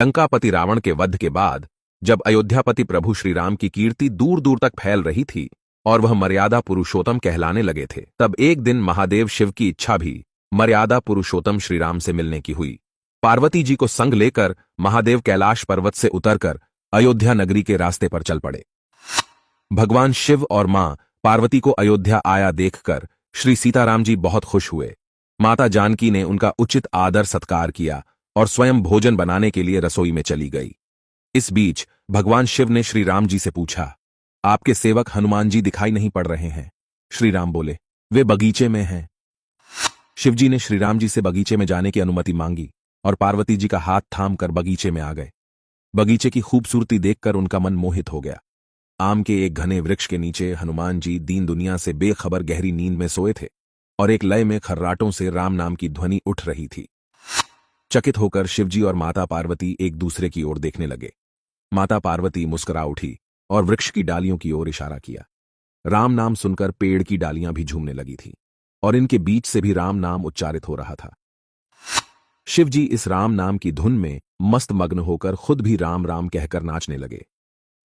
लंकापति रावण के वध के बाद जब अयोध्यापति प्रभु श्रीराम की कीर्ति दूर दूर तक फैल रही थी और वह मर्यादा पुरुषोत्तम कहलाने लगे थे, तब एक दिन महादेव शिव की इच्छा भी मर्यादा पुरुषोत्तम श्रीराम से मिलने की हुई। पार्वती जी को संग लेकर महादेव कैलाश पर्वत से उतरकर अयोध्या नगरी के रास्ते पर चल पड़े। भगवान शिव और मां पार्वती को अयोध्या आया देखकर श्री सीताराम जी बहुत खुश हुए। माता जानकी ने उनका उचित आदर सत्कार किया और स्वयं भोजन बनाने के लिए रसोई में चली गई। इस बीच भगवान शिव ने श्री राम जी से पूछा, आपके सेवक हनुमान जी दिखाई नहीं पड़ रहे हैं? श्री राम बोले, वे बगीचे में हैं। शिवजी ने श्री राम जी से बगीचे में जाने की अनुमति मांगी और पार्वती जी का हाथ थाम कर बगीचे में आ गए। बगीचे की खूबसूरती देखकर उनका मन मोहित हो गया। आम के एक घने वृक्ष के नीचे हनुमान जी दीन दुनिया से बेखबर गहरी नींद में सोए थे और एक लय में खर्राटों से राम नाम की ध्वनि उठ रही थी। चकित होकर शिवजी और माता पार्वती एक दूसरे की ओर देखने लगे। माता पार्वती मुस्कुरा उठी और वृक्ष की डालियों की ओर इशारा किया। राम नाम सुनकर पेड़ की डालियां भी झूमने लगी थी और इनके बीच से भी राम नाम उच्चारित हो रहा था। शिवजी इस राम नाम की धुन में मस्त मग्न होकर खुद भी राम राम कहकर नाचने लगे।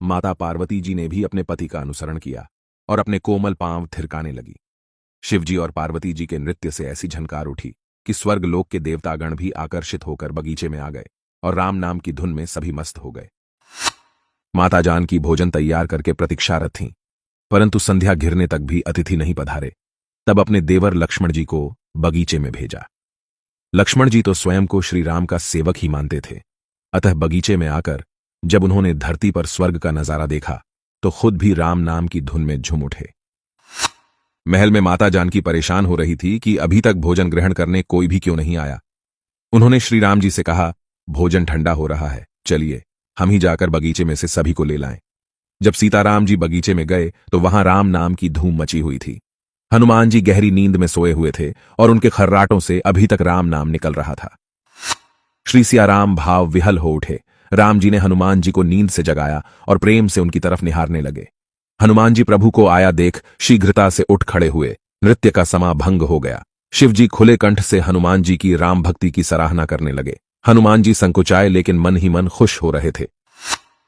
माता पार्वती जी ने भी अपने पति का अनुसरण किया और अपने कोमल पांव थिरकाने लगी। शिवजी और पार्वती जी के नृत्य से ऐसी झनकार उठी कि स्वर्गलोक के देवतागण भी आकर्षित होकर बगीचे में आ गए और राम नाम की धुन में सभी मस्त हो गए। माता जानकी भोजन तैयार करके प्रतीक्षारत थीं, परंतु संध्या घिरने तक भी अतिथि नहीं पधारे। तब अपने देवर लक्ष्मण जी को बगीचे में भेजा। लक्ष्मण जी तो स्वयं को श्री राम का सेवक ही मानते थे, अतः बगीचे में आकर जब उन्होंने धरती पर स्वर्ग का नजारा देखा तो खुद भी राम नाम की धुन में झूम उठे। महल में माता जानकी परेशान हो रही थी कि अभी तक भोजन ग्रहण करने कोई भी क्यों नहीं आया। उन्होंने श्री राम जी से कहा, भोजन ठंडा हो रहा है, चलिए हम ही जाकर बगीचे में से सभी को ले लाएं। जब सीताराम जी बगीचे में गए तो वहां राम नाम की धूम मची हुई थी। हनुमान जी गहरी नींद में सोए हुए थे और उनके खर्राटों से अभी तक राम नाम निकल रहा था। श्री सियाराम भाव विहल हो उठे। राम जी ने हनुमान जी को नींद से जगाया और प्रेम से उनकी तरफ निहारने लगे। हनुमान जी प्रभु को आया देख शीघ्रता से उठ खड़े हुए। नृत्य का समा भंग हो गया। शिवजी खुले कंठ से हनुमान जी की राम भक्ति की सराहना करने लगे। हनुमान जी संकुचाए लेकिन मन ही मन खुश हो रहे थे।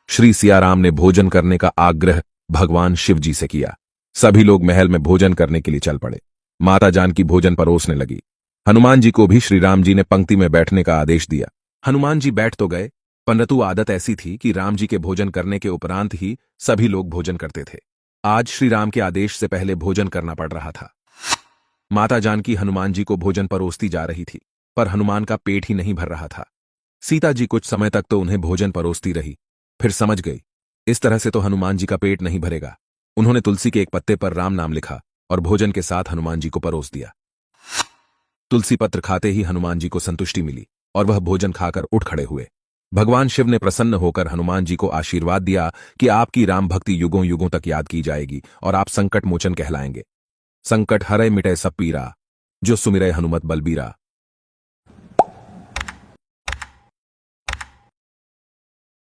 श्री सियाराम ने भोजन करने का आग्रह भगवान शिव जी से किया। सभी लोग महल में भोजन करने के लिए चल पड़े। माता जानकी भोजन परोसने लगी। हनुमान जी को भी श्री राम जी ने पंक्ति में बैठने का आदेश दिया। हनुमान जी बैठ तो गए, परंतु आदत ऐसी थी कि राम जी के भोजन करने के उपरांत ही सभी लोग भोजन करते थे। आज श्री राम के आदेश से पहले भोजन करना पड़ रहा था। माता जानकी हनुमान जी को भोजन परोसती जा रही थी, पर हनुमान का पेट ही नहीं भर रहा था। सीता जी कुछ समय तक तो उन्हें भोजन परोसती रही, फिर समझ गई इस तरह से तो हनुमान जी का पेट नहीं भरेगा। उन्होंने तुलसी के एक पत्ते पर राम नाम लिखा और भोजन के साथ हनुमान जी को परोस दिया। तुलसी पत्र खाते ही हनुमान जी को संतुष्टि मिली और वह भोजन खाकर उठ खड़े हुए। भगवान शिव ने प्रसन्न होकर हनुमान जी को आशीर्वाद दिया कि आपकी राम भक्ति युगों युगों तक याद की जाएगी और आप संकट मोचन कहलाएंगे। संकट हरै मिटै सब पीरा, जो सुमिरै हनुमत बलबीरा।